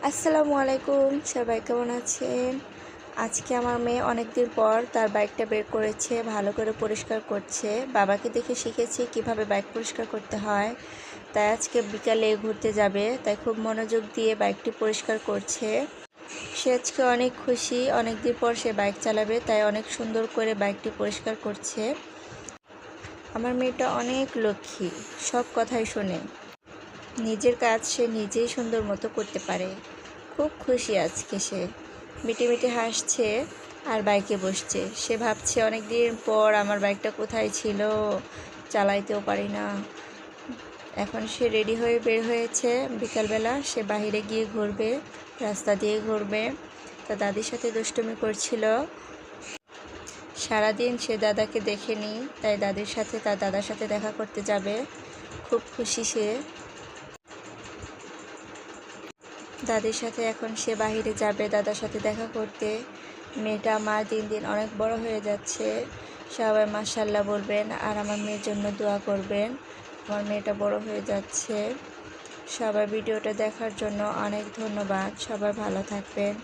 আসসালামু আলাইকুম, সবাই কেমন আছেন? আজকে আমার মেয়ে অনেক দিন পর তার বাইকটা বের করেছে, ভালো করে পরিষ্কার করছে। বাবাকে দেখে শিখেছি কিভাবে বাইক পরিষ্কার করতে হয়। তাই আজকে বিকালে ঘুরতে যাবে, তাই খুব মনোযোগ দিয়ে বাইকটি পরিষ্কার করছে। সে আজকে অনেক খুশি, অনেক দিন পর সে বাইক চালাবে, তাই অনেক সুন্দর করে বাইকটি পরিষ্কার করছে। আমার মেয়েটা অনেক লক্ষ্মী, সব কথাই শোনে। নিজের কাজ সে নিজেই সুন্দর মতো করতে পারে। খুব খুশি আজকে সে, মিটে মিটে হাসছে আর বাইকে বসছে। সে ভাবছে অনেক দিন পর আমার বাইকটা কোথায় ছিল, চালাইতেও পারি না। এখন সে রেডি হয়ে বের হয়েছে। বিকালবেলা সে বাইরে গিয়ে ঘুরবে, রাস্তা দিয়ে ঘুরবে। তার দাদির সাথে দুষ্টুমি করছিল। সারাদিন সে দাদাকে দেখেনি, তাই তার দাদার সাথে দেখা করতে যাবে। খুব খুশি সে। দাদির সাথে এখন সে বাহিরে যাবে দাদার সাথে দেখা করতে। মেয়েটা আমার দিন দিন অনেক বড় হয়ে যাচ্ছে। সবাই মাশাআল্লাহ বলবেন আর আমার মেয়ের জন্য দোয়া করবেন। আমার মেয়েটা বড় হয়ে যাচ্ছে। সবাই ভিডিওটা দেখার জন্য অনেক ধন্যবাদ। সবাই ভালো থাকবেন।